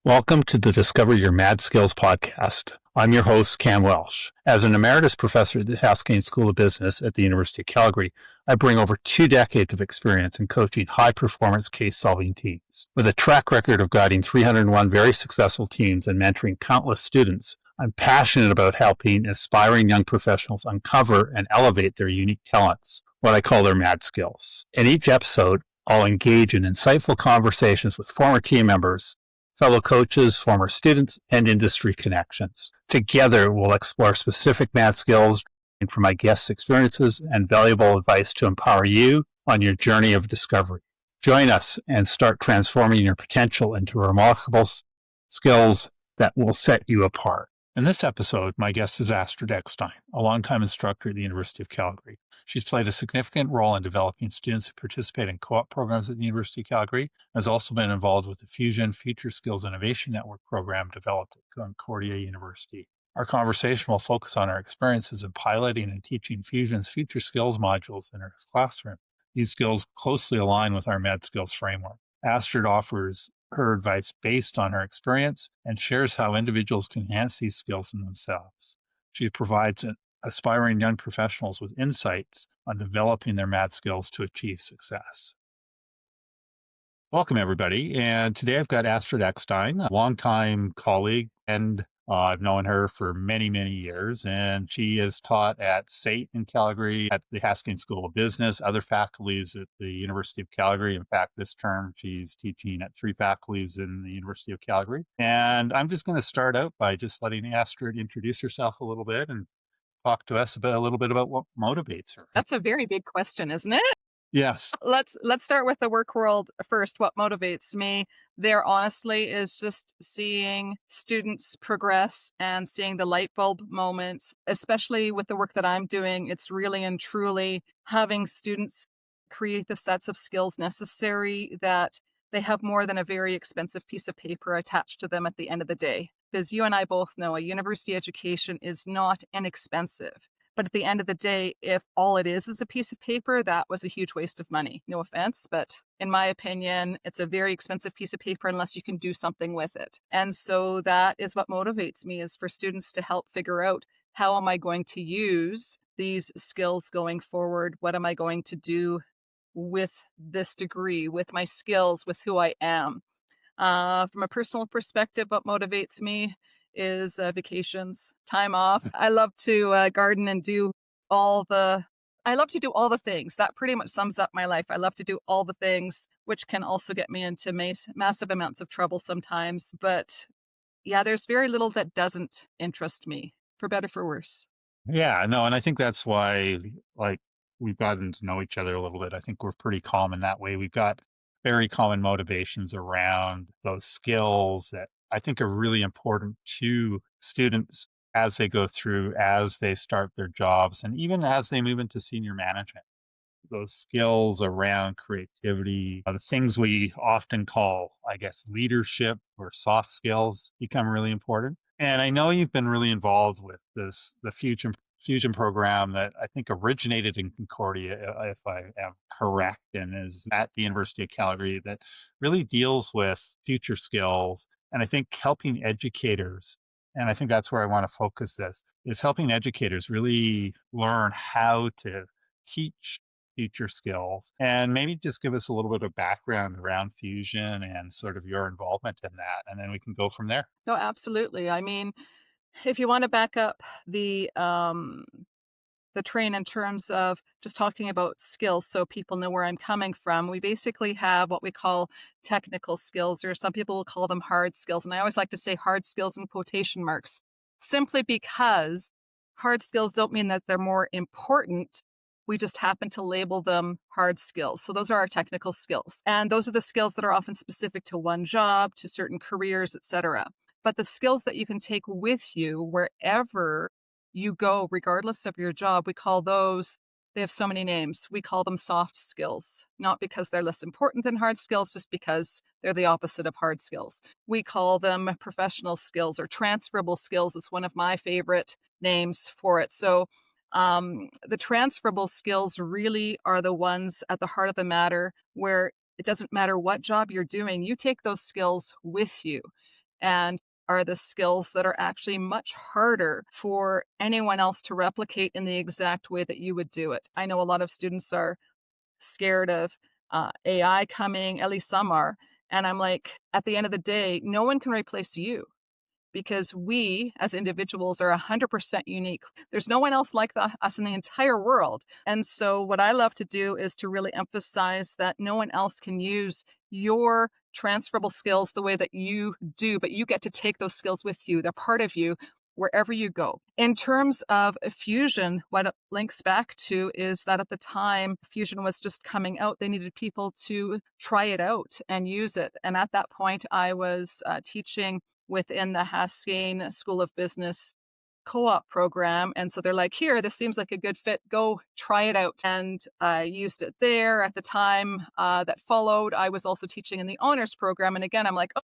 Welcome to the Discover Your Mad Skills podcast. I'm your host, Cam Welsh. As an emeritus professor at the Haskayne School of Business at the University of Calgary, I bring over 2 decades of experience in coaching high-performance case-solving teams. With a track record of guiding 301 very successful teams and mentoring countless students, I'm passionate about helping aspiring young professionals uncover and elevate their unique talents, what I call their mad skills. In each episode, I'll engage in insightful conversations with former team members, fellow coaches, former students, and industry connections. Together, we'll explore specific mad skills from my guests' experiences and valuable advice to empower you on your journey of discovery. Join us and start transforming your potential into remarkable skills that will set you apart. In this episode, my guest is Astrid Eckstein, a longtime instructor at the University of Calgary. She's played a significant role in developing students who participate in co-op programs at the University of Calgary, and has also been involved with the Fusion Future Skills Innovation Network program developed at Concordia University. Our conversation will focus on our experiences in piloting and teaching Fusion's future skills modules in her classroom. These skills closely align with our Med Skills framework. Astrid offers her advice based on her experience and shares how individuals can enhance these skills in themselves. She provides aspiring young professionals with insights on developing their math skills to achieve success. Welcome, everybody. And today I've got Astrid Eckstein, a longtime colleague, and I've known her for many, many years. And she has taught at SAIT in Calgary, at the Haskayne School of Business, other faculties at the University of Calgary. In fact, this term, she's teaching at 3 faculties in the University of Calgary. And I'm just going to start out by just letting Astrid introduce herself a little bit and talk to us about a little bit about what motivates her. That's a very big question, isn't it? Yes. Let's start with the work world first. What motivates me there, honestly, is just seeing students progress and seeing the light bulb moments, especially with the work that I'm doing. It's really and truly having students create the sets of skills necessary that they have more than a very expensive piece of paper attached to them at the end of the day. Because you and I both know a university education is not inexpensive. But at the end of the day, if all it is a piece of paper, that was a huge waste of money. No offense, but in my opinion, it's a very expensive piece of paper unless you can do something with it. And so that is what motivates me, is for students to help figure out, how am I going to use these skills going forward? What am I going to do with this degree, with my skills, with who I am? From a personal perspective, what motivates me is vacations, time off. I love to garden and I love to do all the things. That pretty much sums up my life. I love to do all the things, which can also get me into massive amounts of trouble sometimes. But yeah, there's very little that doesn't interest me, for better, for worse. Yeah, no, and I think that's why, we've gotten to know each other a little bit. I think we're pretty common that way. We've got very common motivations around those skills that I think are really important to students as they go through, as they start their jobs, and even as they move into senior management. Those skills around creativity, the things we often call, I guess, leadership or soft skills, become really important. And I know you've been really involved with the Fusion program that I think originated in Concordia, if I am correct, and is at the University of Calgary, that really deals with future skills. And I think helping educators, and I think that's where I want to focus this, is helping educators really learn how to teach future skills, and maybe just give us a little bit of background around Fusion and sort of your involvement in that, and then we can go from there. No, absolutely. I mean, if you want to back up the train in terms of just talking about skills so people know where I'm coming from, we basically have what we call technical skills, or some people will call them hard skills. And I always like to say hard skills in quotation marks, simply because hard skills don't mean that they're more important. We just happen to label them hard skills. So those are our technical skills. And those are the skills that are often specific to one job, to certain careers, etc. But the skills that you can take with you wherever you go, regardless of your job, we call those, they have so many names. We call them soft skills, not because they're less important than hard skills, just because they're the opposite of hard skills. We call them professional skills, or transferable skills is one of my favorite names for it. So the transferable skills really are the ones at the heart of the matter, where it doesn't matter what job you're doing, you take those skills with you. and are the skills that are actually much harder for anyone else to replicate in the exact way that you would do it. I know a lot of students are scared of AI coming, at least some are. And I'm like, at the end of the day, no one can replace you because we as individuals are 100% unique. There's no one else like us in the entire world. And so, what I love to do is to really emphasize that no one else can use your transferable skills the way that you do, but you get to take those skills with you. They're part of you wherever you go. In terms of Fusion, what it links back to is that at the time Fusion was just coming out, they needed people to try it out and use it. And at that point, I was teaching within the Haskayne School of Business co-op program. And so they're like, here, this seems like a good fit. Go try it out. And I used it there at the time that followed. I was also teaching in the honors program. And again, I'm like, oh,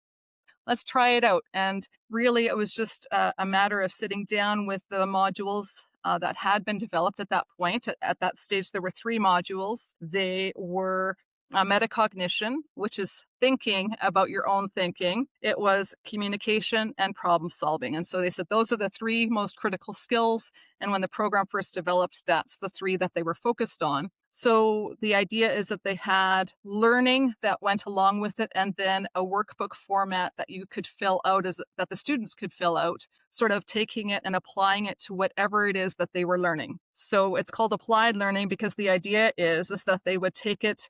let's try it out. And really, it was just a matter of sitting down with the modules that had been developed at that point. At that stage, there were 3 modules. They were metacognition, which is thinking about your own thinking. It was communication and problem solving. And so they said those are the 3 most critical skills. And when the program first developed, that's the 3 that they were focused on. So the idea is that they had learning that went along with it, and then a workbook format that you could fill out, that the students could fill out, sort of taking it and applying it to whatever it is that they were learning. So it's called applied learning because the idea is that they would take it.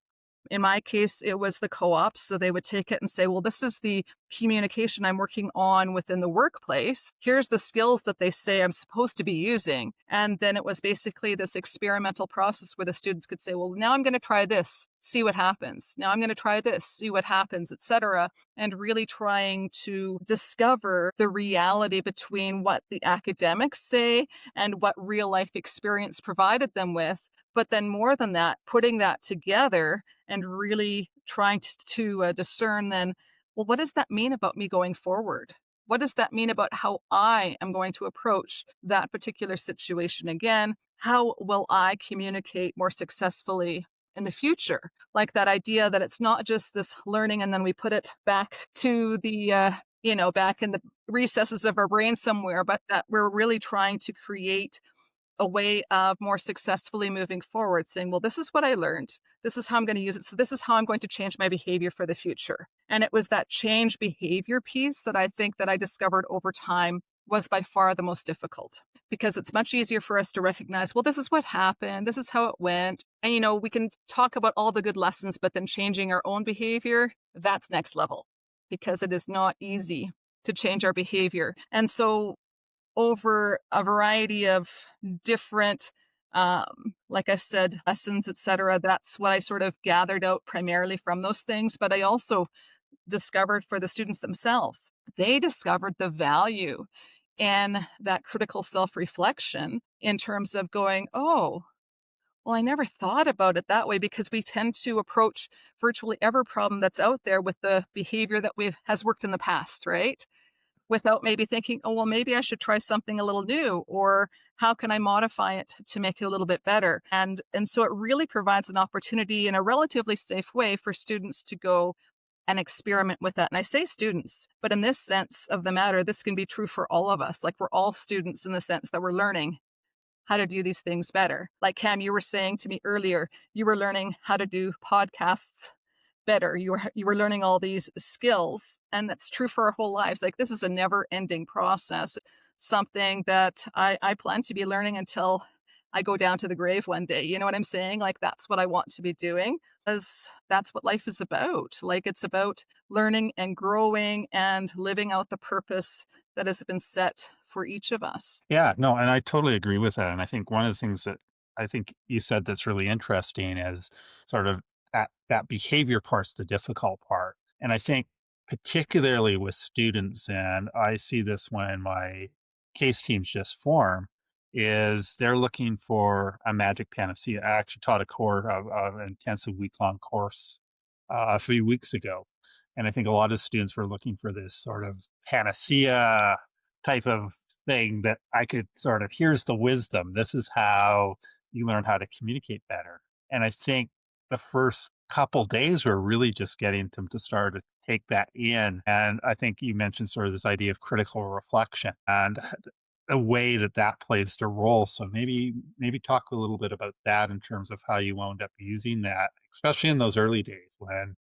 In my case, it was the co-ops. So they would take it and say, well, this is the communication I'm working on within the workplace. Here's the skills that they say I'm supposed to be using. And then it was basically this experimental process where the students could say, well, now I'm going to try this, see what happens. Now I'm going to try this, see what happens, etc. And really trying to discover the reality between what the academics say and what real life experience provided them with. But then more than that, putting that together and really trying to discern then, well, what does that mean about me going forward? What does that mean about how I am going to approach that particular situation again? How will I communicate more successfully in the future? Like that idea that it's not just this learning and then we put it back to the, back in the recesses of our brain somewhere, but that we're really trying to create a way of more successfully moving forward, saying, well, this is what I learned. This is how I'm going to use it. So this is how I'm going to change my behavior for the future. And it was that change behavior piece that I think that I discovered over time was by far the most difficult, because it's much easier for us to recognize, well, this is what happened. This is how it went. And, we can talk about all the good lessons, but then changing our own behavior, that's next level, because it is not easy to change our behavior. And so over a variety of different, like I said, lessons, etc. That's what I sort of gathered out primarily from those things. But I also discovered for the students themselves, they discovered the value in that critical self-reflection in terms of going, oh, well, I never thought about it that way, because we tend to approach virtually every problem that's out there with the behavior that has worked in the past, right? Without maybe thinking, oh, well, maybe I should try something a little new, or how can I modify it to make it a little bit better? And so it really provides an opportunity in a relatively safe way for students to go and experiment with that. And I say students, but in this sense of the matter, this can be true for all of us. Like, we're all students in the sense that we're learning how to do these things better. Like Cam, you were saying to me earlier, you were learning how to do podcasts better. You were learning all these skills, and that's true for our whole lives. Like, this is a never ending process, something that I plan to be learning until I go down to the grave one day. You know what I'm saying? Like, that's what I want to be doing, because that's what life is about. Like, it's about learning and growing and living out the purpose that has been set for each of us. Yeah, no, and I totally agree with that. And I think one of the things that I think you said that's really interesting is sort of that behavior part's the difficult part. And I think particularly with students, and I see this when my case teams just form, is they're looking for a magic panacea. I actually taught a course of an intensive week-long course a few weeks ago. And I think a lot of students were looking for this sort of panacea type of thing that I could sort of, here's the wisdom. This is how you learn how to communicate better. And I think the first couple days were really just getting them to start to take that in. And I think you mentioned sort of this idea of critical reflection and the way that that plays a role. So maybe talk a little bit about that in terms of how you wound up using that, especially in those early days when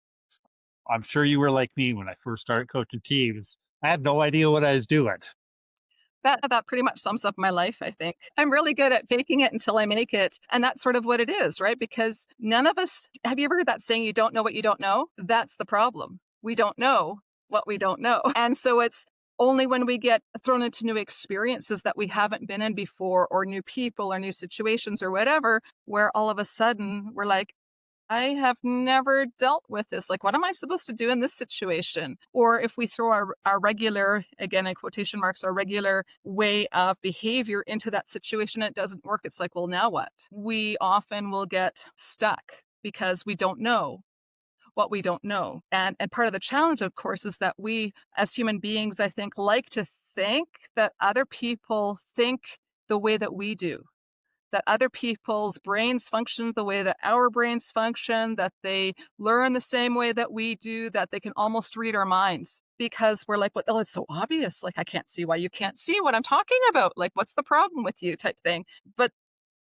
I'm sure you were like me when I first started coaching teams. I had no idea what I was doing. That pretty much sums up my life, I think. I'm really good at faking it until I make it, and that's sort of what it is, right? Because none of us have you ever heard that saying, "You don't know what you don't know"? That's the problem. We don't know what we don't know. And so it's only when we get thrown into new experiences that we haven't been in before, or new people or new situations or whatever, where all of a sudden we're like, I have never dealt with this. Like, what am I supposed to do in this situation? Or if we throw our regular, again, in quotation marks, our regular way of behavior into that situation, it doesn't work. It's like, well, now what? We often will get stuck because we don't know what we don't know. And part of the challenge, of course, is that we as human beings, I think, like to think that other people think the way that we do, that other people's brains function the way that our brains function, that they learn the same way that we do, that they can almost read our minds because we're like, well, oh, it's so obvious. Like, I can't see why you can't see what I'm talking about. Like, what's the problem with you type thing. But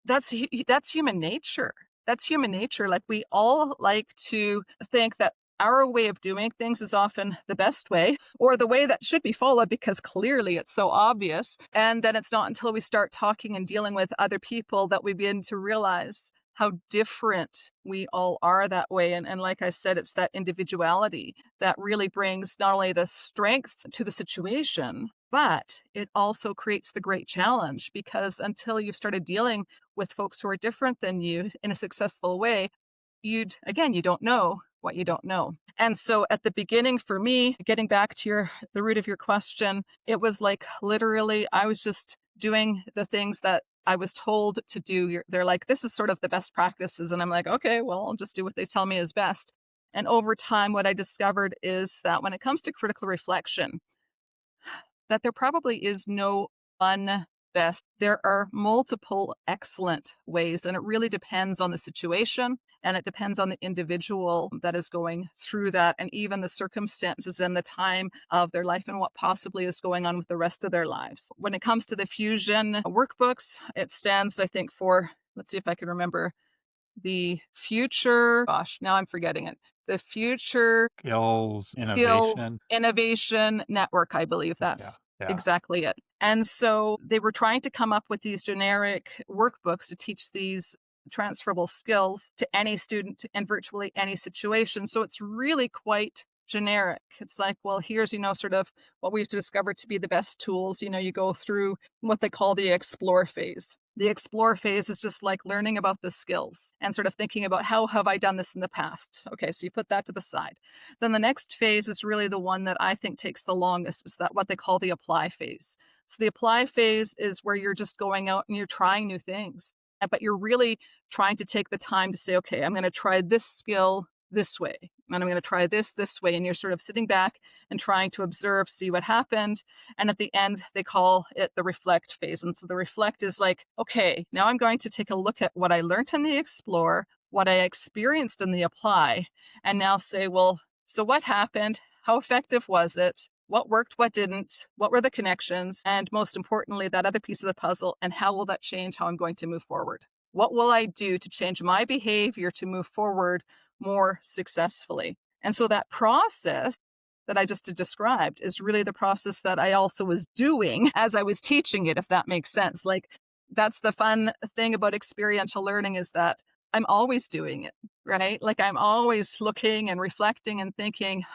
that's human nature. That's human nature. Like, we all like to think that our way of doing things is often the best way or the way that should be followed because clearly it's so obvious. And then it's not until we start talking and dealing with other people that we begin to realize how different we all are that way. And like I said, it's that individuality that really brings not only the strength to the situation, but it also creates the great challenge because until you've started dealing with folks who are different than you in a successful way, you don't know what you don't know. And so at the beginning for me, getting back to the root of your question, it was like literally I was just doing the things that I was told to do. They're like, this is sort of the best practices. And I'm like, okay, well, I'll just do what they tell me is best. And over time, what I discovered is that when it comes to critical reflection, that there probably is no one best. There are multiple excellent ways, and it really depends on the situation and it depends on the individual that is going through that and even the circumstances and the time of their life and what possibly is going on with the rest of their lives. When it comes to the Fusion workbooks, it stands, I think, for, let's see if I can remember, the future, gosh, now I'm forgetting it. The Future Skills, Skills innovation. Innovation Network, I believe Yeah. that's Yeah. exactly it. And so they were trying to come up with these generic workbooks to teach these transferable skills to any student in virtually any situation. So it's really quite generic. It's like, well, here's, sort of what we've discovered to be the best tools. You go through what they call the explore phase. The explore phase is just like learning about the skills and sort of thinking about how have I done this in the past? Okay, so you put that to the side. Then the next phase is really the one that I think takes the longest, is that what they call the apply phase. So the apply phase is where you're just going out and you're trying new things, but you're really trying to take the time to say, okay, I'm going to try this skill this way, and I'm going to try this way. And you're sort of sitting back and trying to observe, see what happened. And at the end, they call it the reflect phase. And so the reflect is like, okay, now I'm going to take a look at what I learned in the explore, what I experienced in the apply, and now say, well, so what happened? How effective was it? What worked? What didn't? What were the connections? And most importantly, that other piece of the puzzle, and how will that change how I'm going to move forward? What will I do to change my behavior to move forward more successfully? And so that process that I just described is really the process that I also was doing as I was teaching it, if that makes sense. Like, that's the fun thing about experiential learning, is that I'm always doing it, right? Like, I'm always looking and reflecting and thinking,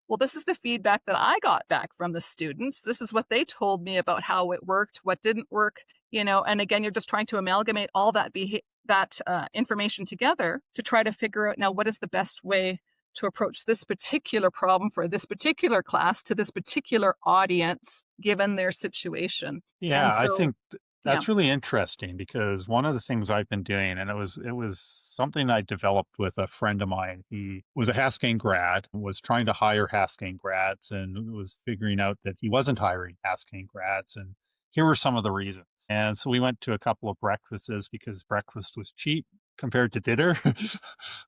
well, this is the feedback that I got back from the students. This is what they told me about how it worked, what didn't work, and again, you're just trying to amalgamate all that information together to try to figure out, now, what is the best way to approach this particular problem for this particular class to this particular audience given their situation. And Yeah, I so, think yeah. that's really interesting because one of the things I've been doing, and it was something I developed with a friend of mine. He was a Haskell grad, was trying to hire Haskell grads, and was figuring out that he wasn't hiring Haskell grads, and here were some of the reasons. And so we went to a couple of breakfasts because breakfast was cheap. compared to dinner.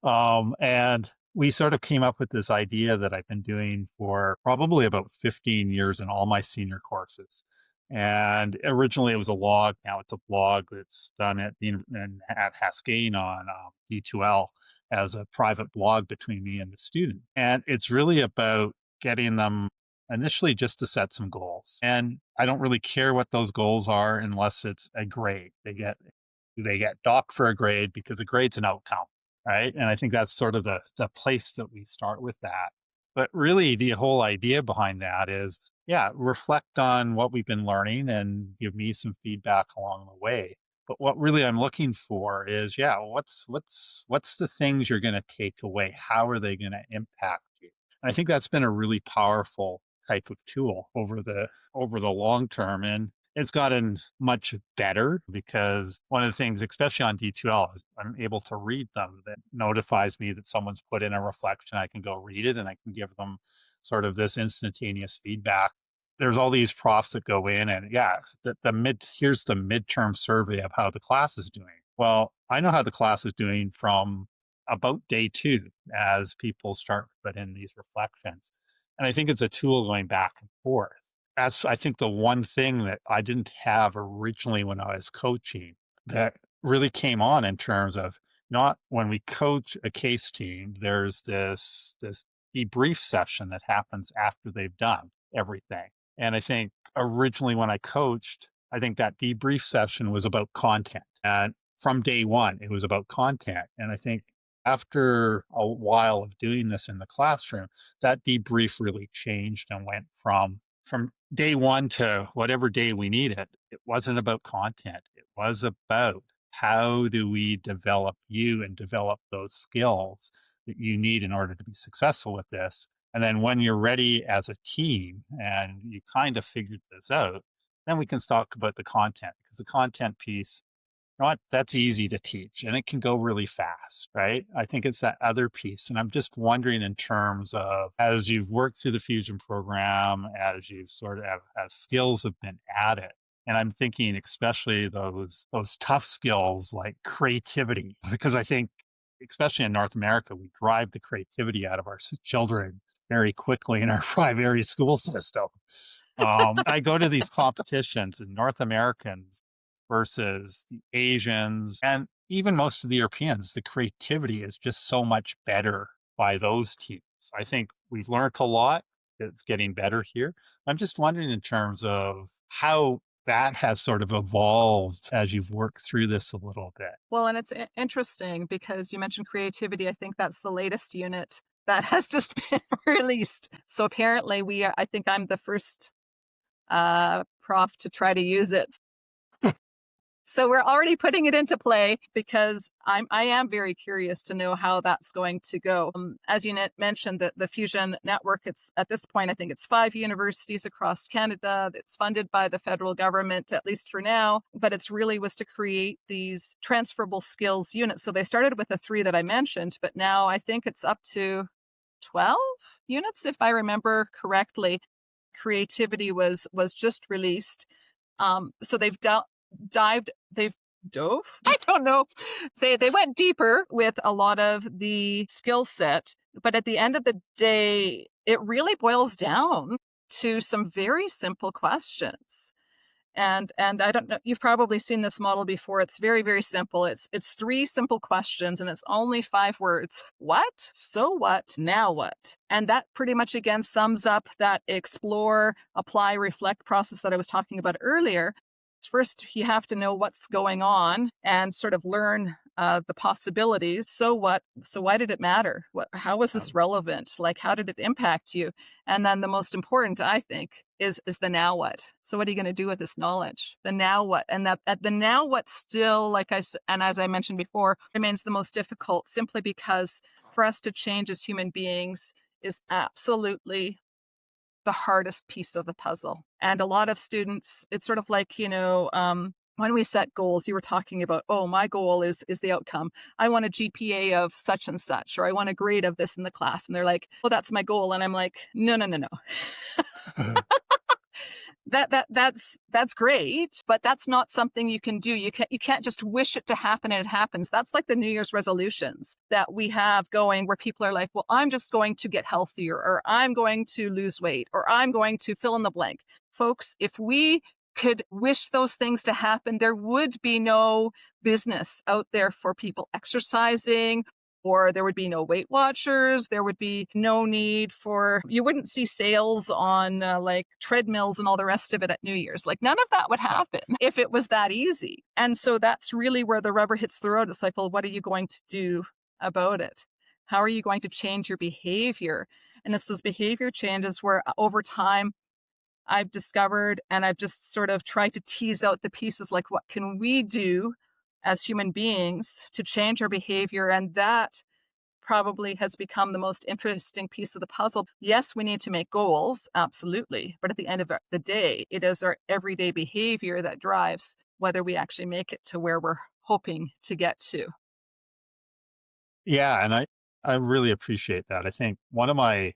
And we sort of came up with this idea that I've been doing for probably about 15 years in all my senior courses. And originally it was a log. Now it's a blog that's done at Haskayne on D2L as a private blog between me and the student. And it's really about getting them initially just to set some goals. And I don't really care what those goals are unless it's a grade. They get docked for a grade because a grade's an outcome, right? And I think that's sort of the place that we start with that. But really, the whole idea behind that is, yeah, reflect on what we've been learning and give me some feedback along the way. But what really I'm looking for is, yeah, what's the things you're going to take away? How are they going to impact you? And I think that's been a really powerful type of tool over the long term. And it's gotten much better because one of the things, especially on D2L, is I'm able to read them. That notifies me that someone's put in a reflection. I can go read it and I can give them sort of this instantaneous feedback. There's all these profs that go in and yeah, here's the midterm survey of how the class is doing. Well, I know how the class is doing from about day 2 as people start to put in these reflections. And I think it's a tool going back and forth. That's, I think, the one thing that I didn't have originally when I was coaching that really came on in terms of not when we coach a case team, there's this debrief session that happens after they've done everything. And I think originally when I coached, I think that debrief session was about content. And from day one, it was about content. And I think after a while of doing this in the classroom, that debrief really changed and went from day one to whatever day we need it. It wasn't about content. It was about how do we develop you and develop those skills that you need in order to be successful with this. And then when you're ready as a team and you kind of figured this out, then we can talk about the content because the content piece, you know what, that's easy to teach and it can go really fast, right? I think it's that other piece. And I'm just wondering in terms of as you've worked through the Fusion program, as you've sort of as skills have been added, and I'm thinking especially those tough skills like creativity, because I think especially in North America, we drive the creativity out of our children very quickly in our primary school system. I go to these competitions and North Americans versus the Asians and even most of the Europeans, the creativity is just so much better by those teams. I think we've learned a lot. It's getting better here. I'm just wondering in terms of how that has sort of evolved as you've worked through this a little bit. Well, and it's interesting because you mentioned creativity. I think that's the latest unit that has just been released. So apparently I think I'm the first prof to try to use it. So we're already putting it into play because I am very curious to know how that's going to go. As you mentioned, the Fusion Network, it's at this point, I think it's 5 universities across Canada. It's funded by the federal government, at least for now, but it's really was to create these transferable skills units. So they started with the 3 that I mentioned, but now I think it's up to 12 units, if I remember correctly. Creativity was just released. So they've dove, I don't know. They went deeper with a lot of the skill set, but at the end of the day, it really boils down to some very simple questions. And I don't know, you've probably seen this model before. It's very, very simple. It's 3 simple questions and it's only 5 words. What? So what? Now what? And that pretty much again sums up that explore, apply, reflect process that I was talking about earlier. First, you have to know what's going on and sort of learn the possibilities. So what? So why did it matter? How was this relevant? Like, how did it impact you? And then the most important, I think, is the now what. So what are you going to do with this knowledge? The now what? And the now what still, like I said, and as I mentioned before, remains the most difficult simply because for us to change as human beings is absolutely the hardest piece of the puzzle. And a lot of students, it's sort of like, when we set goals, you were talking about, oh, my goal is the outcome. I want a GPA of such and such, or I want a grade of this in the class. And they're like, oh, that's my goal. And I'm like, no. That's great, but that's not something you can do. You can't just wish it to happen and it happens. That's like the New Year's resolutions that we have going where people are like, well, I'm just going to get healthier, or I'm going to lose weight, or I'm going to fill in the blank. Folks, if we could wish those things to happen, there would be no business out there for people exercising, or there would be no Weight Watchers. There would be no need for, you wouldn't see sales on like treadmills and all the rest of it at New Year's. Like none of that would happen if it was that easy. And so that's really where the rubber hits the road. It's like, well, what are you going to do about it? How are you going to change your behavior? And it's those behavior changes where over time, I've discovered, and I've just sort of tried to tease out the pieces, like what can we do as human beings to change our behavior? And that probably has become the most interesting piece of the puzzle. Yes, we need to make goals, absolutely. But at the end of the day, it is our everyday behavior that drives whether we actually make it to where we're hoping to get to. Yeah, and I really appreciate that. I think one of my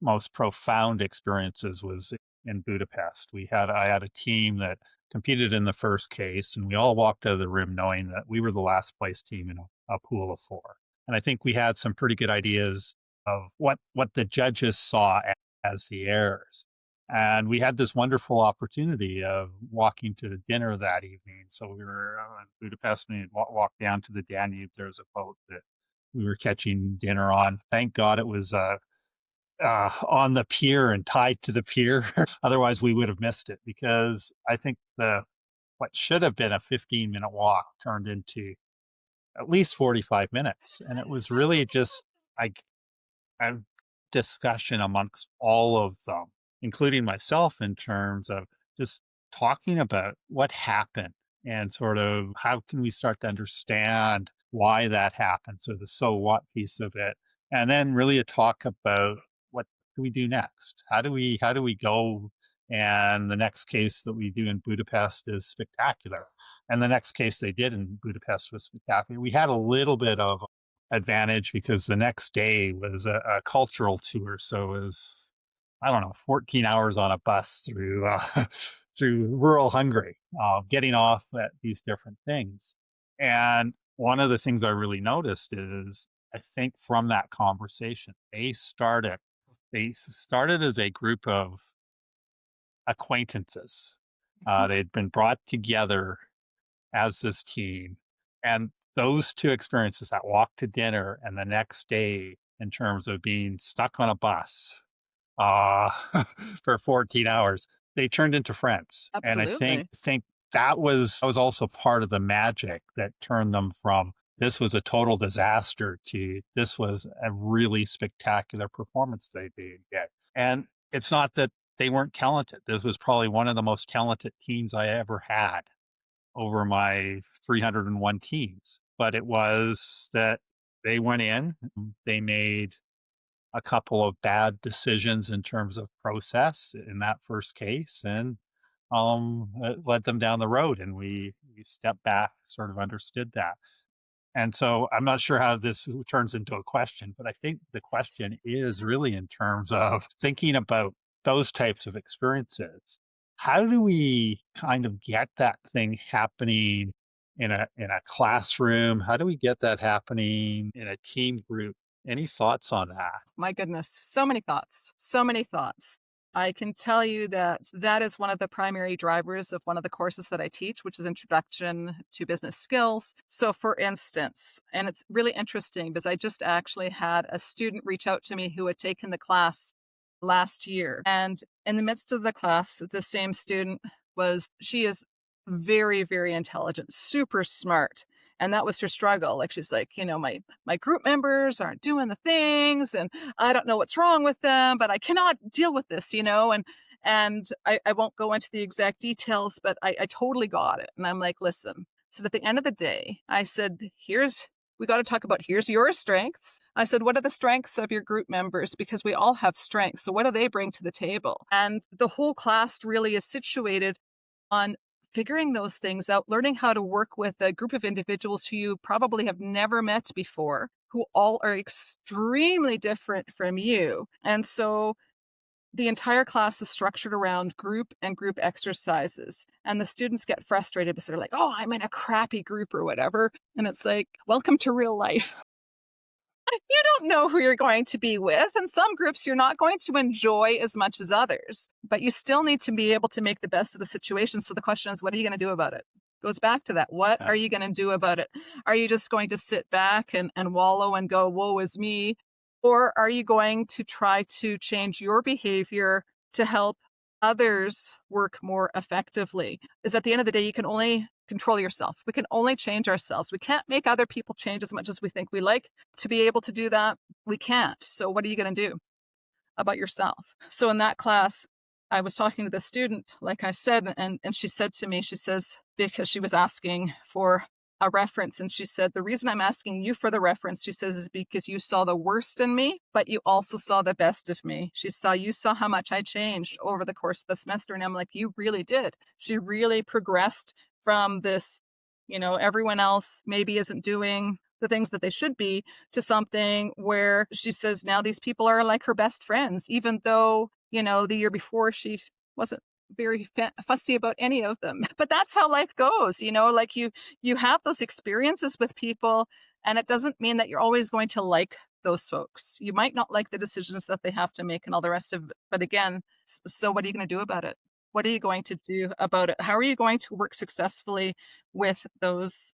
most profound experiences was in Budapest. I had a team that competed in the first case, and we all walked out of the room knowing that we were the last place team in a pool of four. And I think we had some pretty good ideas of what the judges saw as the errors. And we had this wonderful opportunity of walking to dinner that evening. So we were in Budapest and we walked down to the Danube. There's a boat that we were catching dinner on. Thank God it was on the pier and tied to the pier. Otherwise, we would have missed it, because I think what should have been a 15-minute walk turned into at least 45 minutes. And it was really just like a discussion amongst all of them, including myself, in terms of just talking about what happened and sort of how can we start to understand why that happened. So the so what piece of it. And then really a talk about what do we do next? How do we go? And the next case that we do in Budapest is spectacular. And the next case they did in Budapest was spectacular. We had a little bit of advantage because the next day was a cultural tour. So it was, I don't know, 14 hours on a bus through through rural Hungary, getting off at these different things. And one of the things I really noticed is, I think from that conversation, they started as a group of acquaintances. They'd been brought together as this team. And those two experiences, that walk to dinner and the next day, in terms of being stuck on a bus uh, for 14 hours, they turned into friends. And I Absolutely. think that was also part of the magic that turned them from this was a total disaster to this was a really spectacular performance they did get. And it's not that they weren't talented. This was probably one of the most talented teams I ever had over my 301 teams. But it was that they went in, they made a couple of bad decisions in terms of process in that first case, and it led them down the road. And we stepped back, sort of understood that. And so I'm not sure how this turns into a question, but I think the question is really in terms of thinking about those types of experiences. How do we kind of get that thing happening in a classroom? How do we get that happening in a team group? Any thoughts on that? My goodness, so many thoughts, so many thoughts. I can tell you that that is one of the primary drivers of one of the courses that I teach, which is Introduction to Business Skills. So, for instance, and it's really interesting because I just actually had a student reach out to me who had taken the class last year. And in the midst of the class, the same student she is very, very intelligent, super smart. And that was her struggle. Like she's like, my group members aren't doing the things and I don't know what's wrong with them, but I cannot deal with this. And I won't go into the exact details, but I totally got it. And I'm like, listen. So at the end of the day, I said, we got to talk about here's your strengths. I said, what are the strengths of your group members? Because we all have strengths. So what do they bring to the table? And the whole class really is situated on figuring those things out, learning how to work with a group of individuals who you probably have never met before, who all are extremely different from you. And so the entire class is structured around group and group exercises. And the students get frustrated because they're like, oh, I'm in a crappy group or whatever. And it's like, welcome to real life. You don't know who you're going to be with. And some groups you're not going to enjoy as much as others, but you still need to be able to make the best of the situation. So the question is, what are you going to do about it? Goes back to that. What Yeah. are you going to do about it? Are you just going to sit back and wallow and go, woe is me? Or are you going to try to change your behavior to help others work more effectively? Is at the end of the day, you can only control yourself. We can only change ourselves. We can't make other people change as much as we think we like. To be able to do that, we can't. So what are you going to do about yourself? So in that class, I was talking to the student, like I said, and she said to me, she says, because she was asking for a reference, and she said, the reason I'm asking you for the reference, she says, is because you saw the worst in me, but you also saw the best of me. You saw how much I changed over the course of the semester. And I'm like, you really did. She really progressed from this, everyone else maybe isn't doing the things that they should be, to something where she says now these people are like her best friends, even though, the year before she wasn't very fussy about any of them. But that's how life goes, like you have those experiences with people, and it doesn't mean that you're always going to like those folks. You might not like the decisions that they have to make and all the rest of it. But again, so what are you going to do about it? What are you going to do about it? How are you going to work successfully with those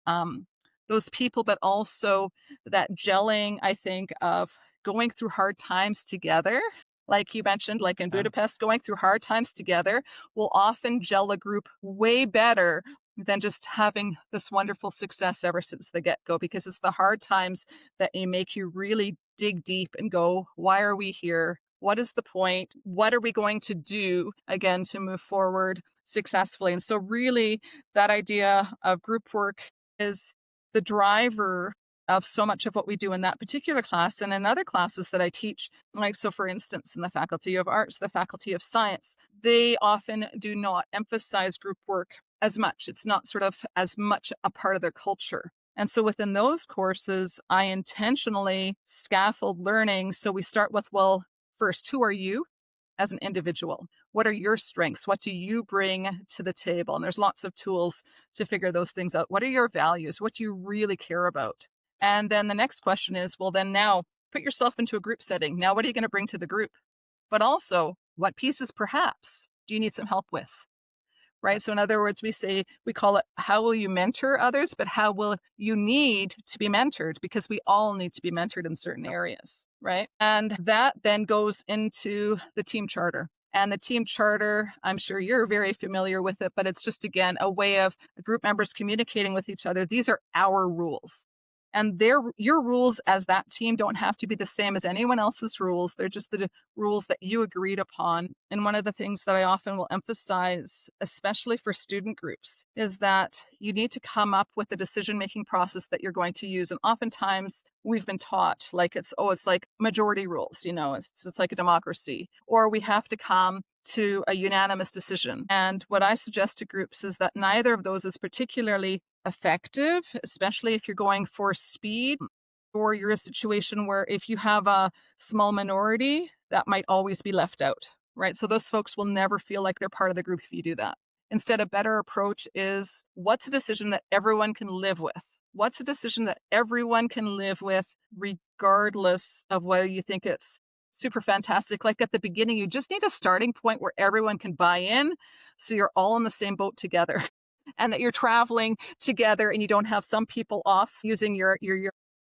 people, but also that gelling, I think, of going through hard times together. Like you mentioned, like in Yeah. Budapest, going through hard times together will often gel a group way better than just having this wonderful success ever since the get-go, because it's the hard times that make you really dig deep and go, why are we here? What is the point? What are we going to do again to move forward successfully? And so really that idea of group work is the driver of so much of what we do in that particular class and in other classes that I teach. Like, so for instance, in the Faculty of Arts, the Faculty of Science, they often do not emphasize group work as much. It's not sort of as much a part of their culture. And so within those courses, I intentionally scaffold learning. So we start with, well, first, who are you as an individual? What are your strengths? What do you bring to the table? And there's lots of tools to figure those things out. What are your values? What do you really care about? And then the next question is, well, then now put yourself into a group setting. Now, what are you going to bring to the group? But also, what pieces perhaps do you need some help with? Right. So in other words, we call it, how will you mentor others, but how will you need to be mentored? Because we all need to be mentored in certain areas. Right. And that then goes into the team charter. And the team charter, I'm sure you're very familiar with it, but it's just, again, a way of group members communicating with each other. These are our rules. And your rules as that team don't have to be the same as anyone else's rules. They're just the rules that you agreed upon. And one of the things that I often will emphasize, especially for student groups, is that you need to come up with a decision-making process that you're going to use. And oftentimes we've been taught like it's like majority rules, it's like a democracy, or we have to come to a unanimous decision. And what I suggest to groups is that neither of those is particularly effective, especially if you're going for speed, or you're a situation where if you have a small minority, that might always be left out, right? So those folks will never feel like they're part of the group if you do that. Instead, a better approach is, what's a decision that everyone can live with? What's a decision that everyone can live with, regardless of whether you think it's super fantastic? Like at the beginning, you just need a starting point where everyone can buy in, so you're all in the same boat together. And that you're traveling together and you don't have some people off using your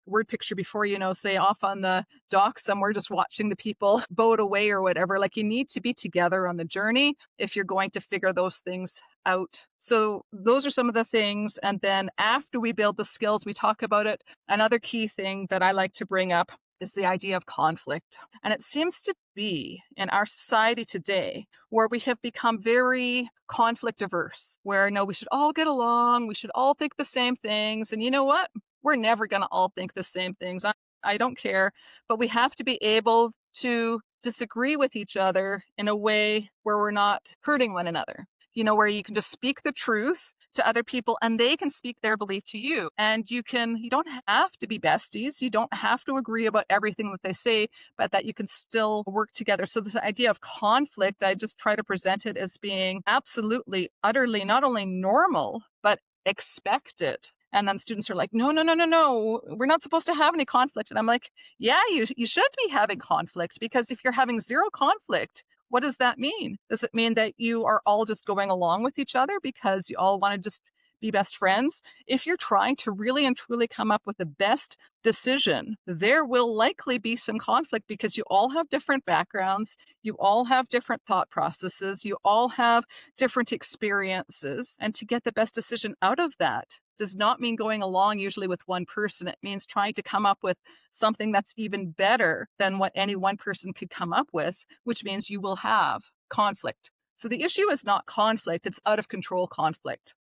word picture before, say off on the dock somewhere, just watching the people boat away or whatever. Like, you need to be together on the journey if you're going to figure those things out. So those are some of the things. And then after we build the skills, we talk about it. Another key thing that I like to bring up is the idea of conflict. And it seems to be in our society today where we have become very conflict averse, where no, we should all get along, we should all think the same things. And you know what? We're never going to all think the same things. I don't care, but we have to be able to disagree with each other in a way where we're not hurting one another. Where you can just speak the truth to other people, and they can speak their belief to you. And you don't have to be besties. You don't have to agree about everything that they say, but that you can still work together. So this idea of conflict, I just try to present it as being absolutely, utterly not only normal, but expected. And then students are like, no, no, no, no, no, we're not supposed to have any conflict. And I'm like, yeah, you should be having conflict, because if you're having zero conflict, what does that mean? Does it mean that you are all just going along with each other because you all want to just be best friends? If you're trying to really and truly come up with the best decision, there will likely be some conflict, because you all have different backgrounds, you all have different thought processes, you all have different experiences. And to get the best decision out of that does not mean going along usually with one person. It means trying to come up with something that's even better than what any one person could come up with, which means you will have conflict. So the issue is not conflict, it's out of control conflict.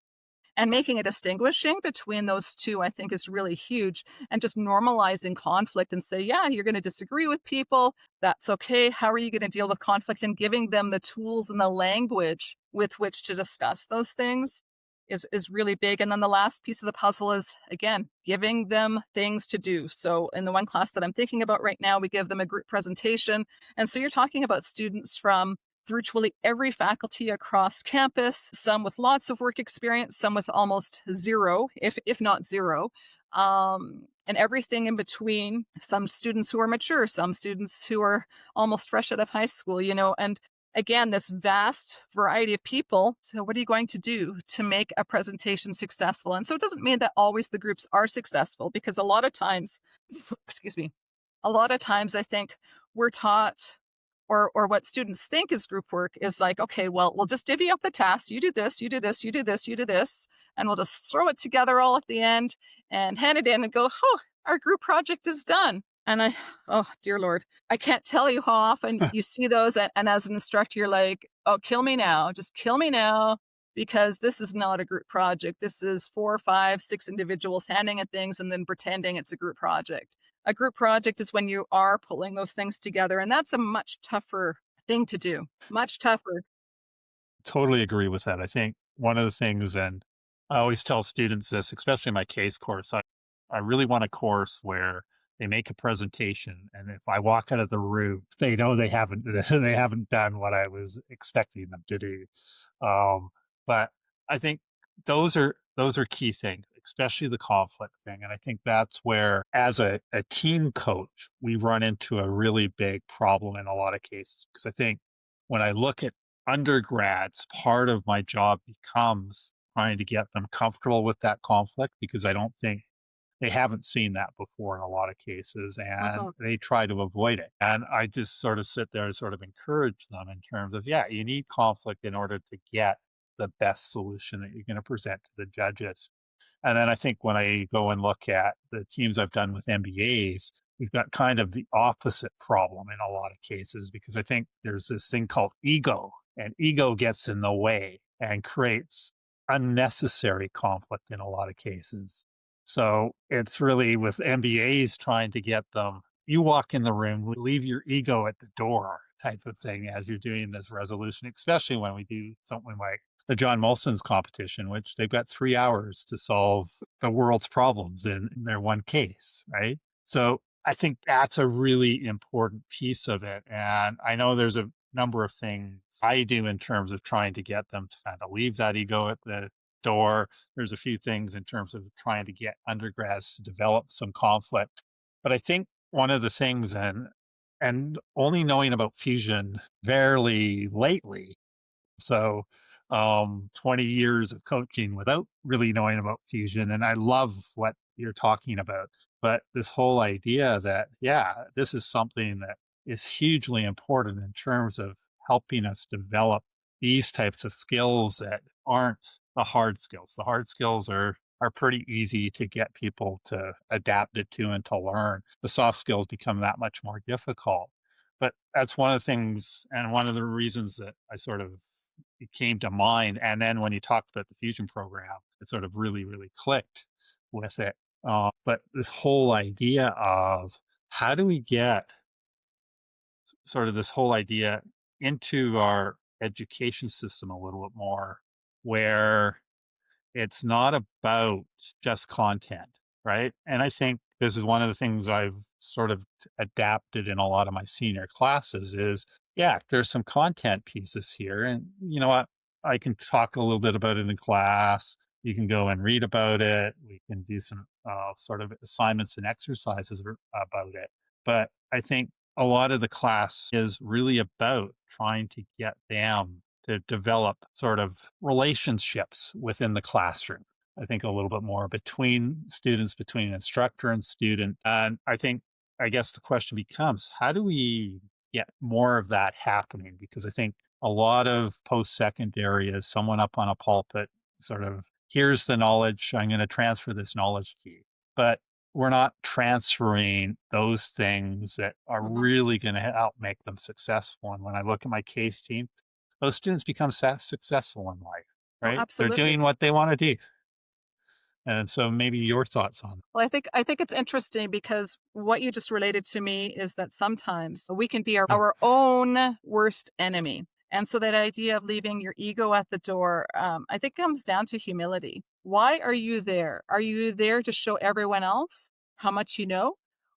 And making a distinguishing between those two, I think, is really huge. And just normalizing conflict and say, yeah, you're going to disagree with people. That's okay. How are you going to deal with conflict? And giving them the tools and the language with which to discuss those things is really big. And then the last piece of the puzzle is, again, giving them things to do. So in the one class that I'm thinking about right now, we give them a group presentation. And so you're talking about students from virtually every faculty across campus, some with lots of work experience, some with almost zero, if not zero, and everything in between. Some students who are mature, some students who are almost fresh out of high school, and again, this vast variety of people. So what are you going to do to make a presentation successful? And so it doesn't mean that always the groups are successful, because a lot of times, excuse me, a lot of times I think we're taught, or what students think is group work is like, okay, well, we'll just divvy up the tasks. You do this, you do this, you do this, you do this, and we'll just throw it together all at the end and hand it in and go, oh, our group project is done. And oh, dear Lord, I can't tell you how often you see those. And as an instructor, you're like, oh, kill me now. Just kill me now, because this is not a group project. This is 4, 5, 6 individuals handing at things and then pretending it's a group project. A group project is when you are pulling those things together, and that's a much tougher thing to do, much tougher. Totally agree with that. I think one of the things, and I always tell students this, especially in my case course, I really want a course where they make a presentation, and if I walk out of the room, they know they haven't they haven't done what I was expecting them to do. Um, but I think those are key things, especially the conflict thing. And I think that's where, as a team coach, we run into a really big problem in a lot of cases. Because I think when I look at undergrads, part of my job becomes trying to get them comfortable with that conflict, because I don't think they haven't seen that before in a lot of cases, and Mhm. they try to avoid it. And I just sort of sit there and sort of encourage them in terms of, yeah, you need conflict in order to get the best solution that you're going to present to the judges. And then I think when I go and look at the teams I've done with MBAs, we've got kind of the opposite problem in a lot of cases, because I think there's this thing called ego, and ego gets in the way and creates unnecessary conflict in a lot of cases. So it's really with MBAs trying to get them, you walk in the room, leave your ego at the door type of thing as you're doing this resolution, especially when we do something like the John Molson's competition, which they've got 3 hours to solve the world's problems in their one case, right? So I think that's a really important piece of it. And I know there's a number of things I do in terms of trying to get them to kind of leave that ego at the door. There's a few things in terms of trying to get undergrads to develop some conflict. But I think one of the things, and only knowing about fusion fairly lately, so 20 years of coaching without really knowing about fusion. And I love what you're talking about. But this whole idea that, yeah, this is something that is hugely important in terms of helping us develop these types of skills that aren't the hard skills. The hard skills are pretty easy to get people to adapt it to and to learn. The soft skills become that much more difficult. But that's one of the things, and one of the reasons that I sort of, it came to mind. And then when you talked about the fusion program, it sort of really, really clicked with it. But this whole idea of how do we get sort of this whole idea into our education system a little bit more, where it's not about just content, right? And I think this is one of the things I've sort of adapted in a lot of my senior classes is, yeah, there's some content pieces here. And you know what? I can talk a little bit about it in class. You can go and read about it. We can do some sort of assignments and exercises about it. But I think a lot of the class is really about trying to get them to develop sort of relationships within the classroom. I think a little bit more between students, between instructor and student. And I guess the question becomes, how do we get more of that happening? Because I think a lot of post secondary is someone up on a pulpit, sort of, here's the knowledge, I'm going to transfer this knowledge to you. But we're not transferring those things that are Mhm. really going to help make them successful. And when I look at my case team, those students become successful in life, Oh, right? They're absolutely. doing what they want to do. And so maybe your thoughts on Well, I think it's interesting because what you just related to me is that sometimes we can be our own worst enemy. And so that idea of leaving your ego at the door, I think comes down to humility. Why are you there? Are you there to show everyone else how much you know?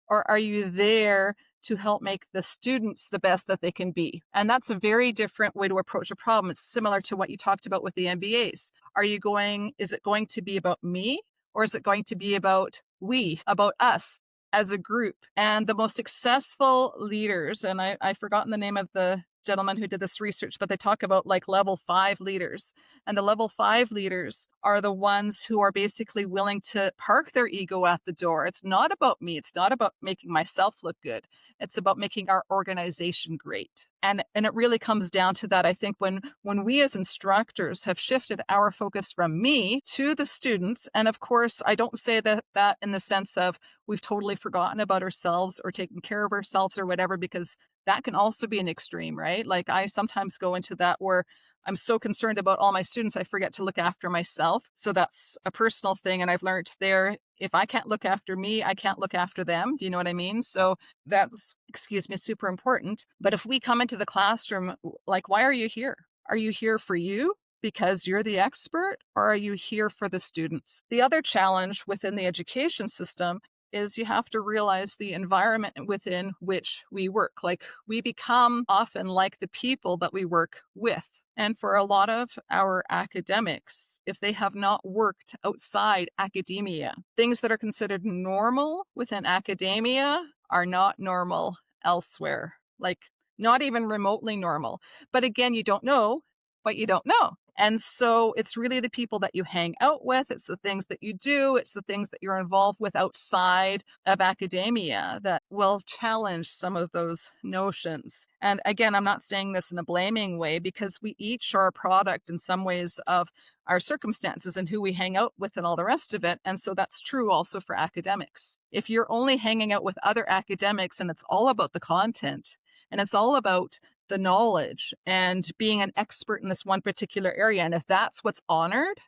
Or are you there to help make the students the best that they can be? And that's a very different way to approach a problem. It's similar to what you talked about with the MBAs. Is it going to be about me? Or is it going to be about we, about us as a group? And the most successful leaders, and I've forgotten the name of the gentleman who did this research, but they talk about like level 5 leaders. And the level 5 leaders are the ones who are basically willing to park their ego at the door. It's not about me. It's not about making myself look good. It's about making our organization great. And it really comes down to that. I think when we as instructors have shifted our focus from me to the students, and of course I don't say that in the sense of we've totally forgotten about ourselves or taken care of ourselves or whatever, because that can also be an extreme, right? Like I sometimes go into that where I'm so concerned about all my students, I forget to look after myself. So that's a personal thing. And I've learned there, if I can't look after me, I can't look after them. Do you know what I mean? So that's, excuse me, super important. But if we come into the classroom, like, why are you here? Are you here for you because you're the expert, or are you here for the students? The other challenge within the education system is you have to realize the environment within which we work. Like we become often like the people that we work with. And for a lot of our academics, if they have not worked outside academia, things that are considered normal within academia are not normal elsewhere, like not even remotely normal. But again, you don't know what you don't know. And so it's really the people that you hang out with, it's the things that you do, it's the things that you're involved with outside of academia that will challenge some of those notions. And again, I'm not saying this in a blaming way because we each are a product in some ways of our circumstances and who we hang out with and all the rest of it. And so that's true also for academics. If you're only hanging out with other academics and it's all about the content and it's all about the knowledge and being an expert in this one particular area, and if that's what's honored,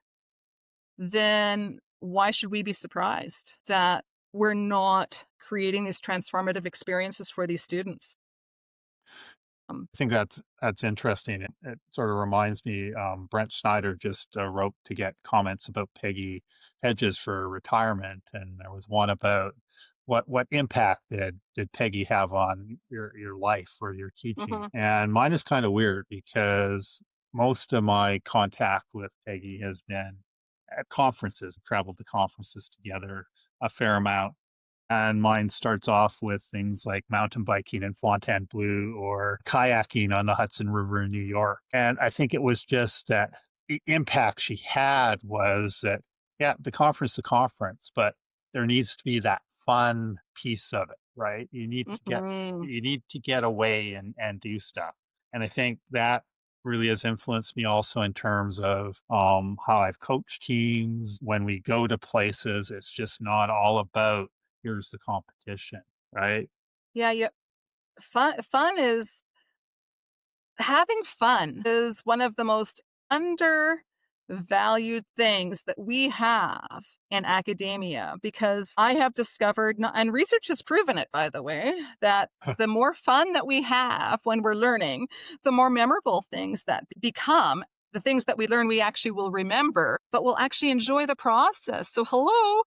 then why should we be surprised that we're not creating these transformative experiences for these students? Um, I think that's interesting. It sort of reminds me. Brent Schneider just wrote to get comments about Peggy Hedges for retirement, and there was one about what impact did Peggy have on your life or your teaching. mhm, And mine is kind of weird because most of my contact with Peggy has been at conferences. Traveled to conferences together a fair amount, and mine starts off with things like mountain biking in Fontainebleau or kayaking on the Hudson River in New York. And I think it was just that the impact she had was that, yeah, the conference, but there needs to be that fun piece of it, right? mhm. You need to get away and do stuff. And I think that really has influenced me also in terms of how I've coached teams. When we go to places, it's just not all about here's the competition, right? Yeah, yeah. Fun is having fun is one of the most undervalued things that we have in academia because I have discovered, and research has proven it, by the way, that the more fun that we have when we're learning, the more memorable things that become. the things that we learn, we actually will remember, but we'll actually enjoy the process. So hello,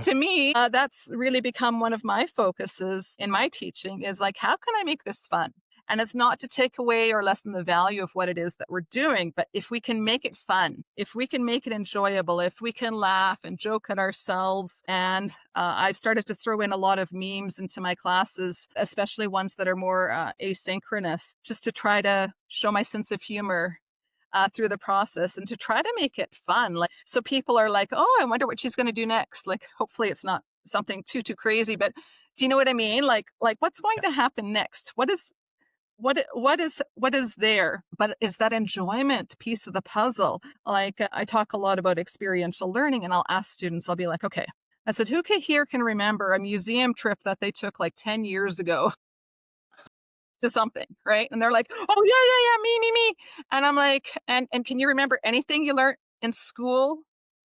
to me, that's really become one of my focuses in my teaching is like, how can I make this fun? And it's not to take away or lessen the value of what it is that we're doing, but if we can make it fun, if we can make it enjoyable, if we can laugh and joke at ourselves. And I've started to throw in a lot of memes into my classes, especially ones that are more asynchronous, just to try to show my sense of humor through the process and to try to make it fun. Like, so people are like, oh, I wonder what she's going to do next. Like, hopefully it's not something too crazy, but do you know what I mean? Like what's going to happen next? What is there? But is that enjoyment piece of the puzzle? Like I talk a lot about experiential learning, and I'll ask students, I'll be like, okay, I said, who here can remember a museum trip that they took like 10 years ago to something, right? And they're like, oh yeah, me. And I'm like, and can you remember anything you learned in school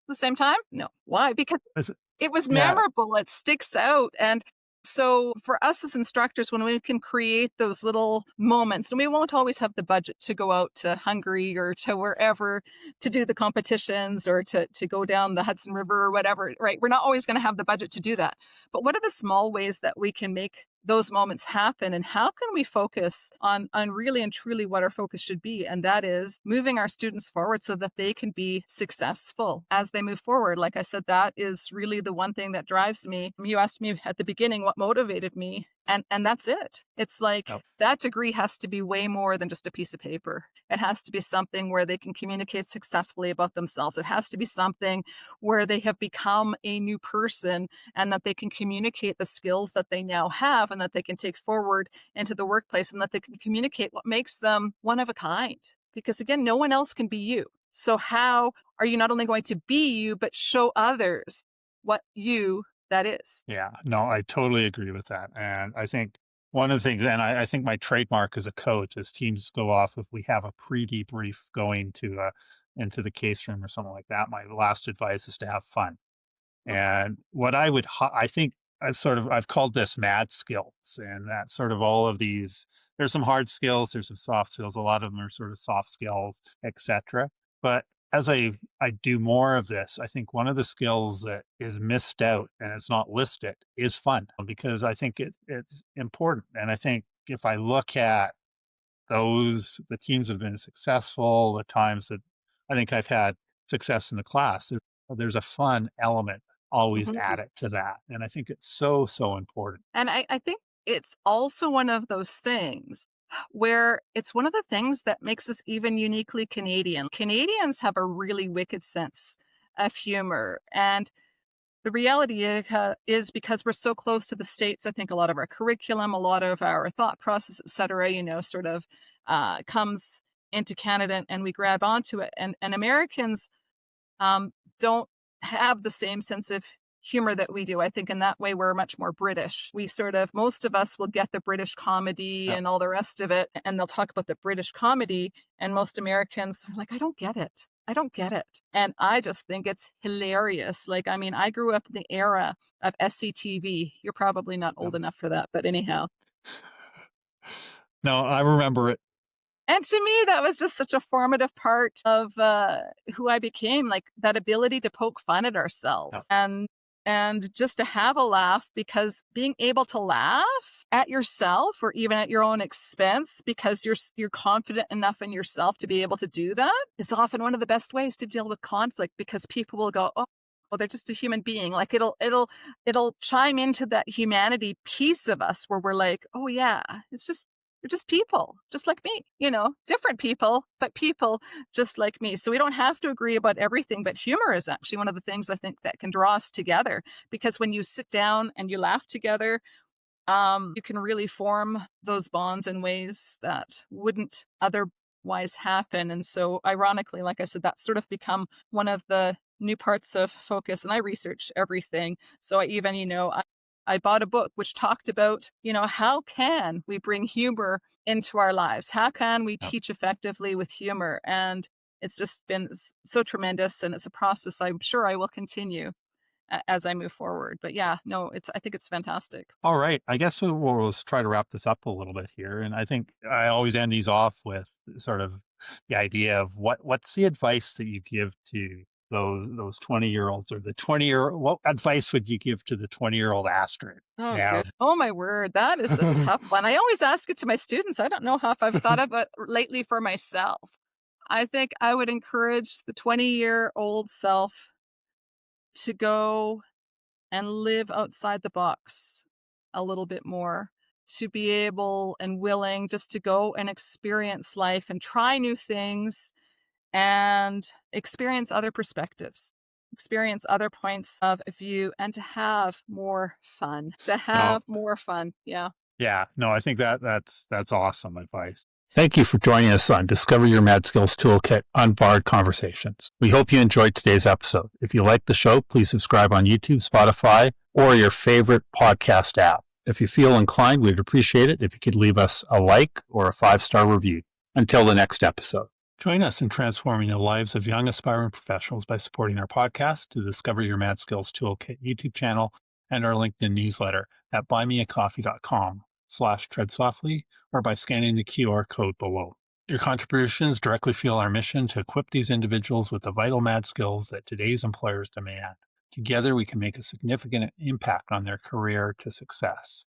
at the same time? No. Why? Because Is it- it was yeah. memorable. It sticks out. And so for us as instructors, when we can create those little moments, and we won't always have the budget to go out to Hungary or to wherever to do the competitions or to go down the Hudson River or whatever, right? We're not always going to have the budget to do that. But what are the small ways that we can make those moments happen, and how can we focus on really and truly what our focus should be, and that is moving our students forward so that they can be successful as they move forward. Like I said, that is really the one thing that drives me. You asked me at the beginning what motivated me, and that's it. It's like Yep. that degree has to be way more than just a piece of paper. It has to be something where they can communicate successfully about themselves. It has to be something where they have become a new person and that they can communicate the skills that they now have and that they can take forward into the workplace, and that they can communicate what makes them one of a kind. Because again, no one else can be you. So how are you not only going to be you, but show others what you that is? Yeah, no, I totally agree with that. And I think one of the things, and I think my trademark as a coach, as teams go off, if we have a pre-debrief going to into the case room or something like that, my last advice is to have fun. And what I think I've called this mad skills, and that's sort of all of these. There's some hard skills, there's some soft skills. A lot of them are sort of soft skills, etc. But as I do more of this, I think one of the skills that is missed out and it's not listed is fun, because I think it's important. And I think if I look at the teams have been successful, the times that I think I've had success in the class, there's a fun element always Mhm. added to that. And I think it's so important. And I think it's also one of those things where it's one of the things that makes us even uniquely Canadian. Canadians have a really wicked sense of humor. And the reality is because we're so close to the States, I think a lot of our curriculum, a lot of our thought process, et cetera, sort of comes into Canada and we grab onto it. And Americans don't have the same sense of humor that we do. I think in that way, we're much more British. We sort of, most of us will get the British comedy Yeah. and all the rest of it, and they'll talk about the British comedy. And most Americans are like, I don't get it. I don't get it. And I just think it's hilarious. Like, I mean, I grew up in the era of SCTV. You're probably not Yeah. old enough for that, but anyhow. No, I remember it. And to me, that was just such a formative part of who I became, like that ability to poke fun at Yeah. ourselves and just to have a laugh, because being able to laugh at yourself or even at your own expense because you're confident enough in yourself to be able to do that is often one of the best ways to deal with conflict, because people will go, oh, well, they're just a human being. Like it'll chime into that humanity piece of us where we're like, oh yeah, it's just they're just people, just like me, different people, but people just like me. So we don't have to agree about everything, but humor is actually one of the things I think that can draw us together, because when you sit down and you laugh together, you can really form those bonds in ways that wouldn't otherwise happen. And so, ironically, like I said, that's sort of become one of the new parts of focus. And I research everything. So I even, I bought a book which talked about, how can we bring humor into our lives? How can we Yeah. teach effectively with humor? And it's just been so tremendous. And it's a process I'm sure I will continue as I move forward. But yeah, no, I think it's fantastic. All right. I guess we'll try to wrap this up a little bit here. And I think I always end these off with sort of the idea of what's the advice that you give to those 20-year-olds, or the 20-year, what advice would you give to the 20-year-old Astrid Oh, good. now? Oh, my word. That is a tough one. I always ask it to my students. I don't know how if I've thought of it lately for myself. I think I would encourage the 20-year-old self to go and live outside the box a little bit more, to be able and willing just to go and experience life and try new things and experience other perspectives, experience other points of view, and to have more fun. To No, have more fun. Yeah. yeah, no, I think that's awesome advice. Thank you for joining us on Discover Your Mad Skills Toolkit Unbarred Conversations. We hope you enjoyed today's episode. If you like the show, please subscribe on YouTube, Spotify, or your favorite podcast app. If you feel inclined, we'd appreciate it if you could leave us a like or a 5-star review. Until the next episode. Join us in transforming the lives of young aspiring professionals by supporting our podcast, the Discover Your Mad Skills Toolkit YouTube channel, and our LinkedIn newsletter at buymeacoffee.com/treadsoftly, or by scanning the QR code below. Your contributions directly fuel our mission to equip these individuals with the vital mad skills that today's employers demand. Together, we can make a significant impact on their career to success.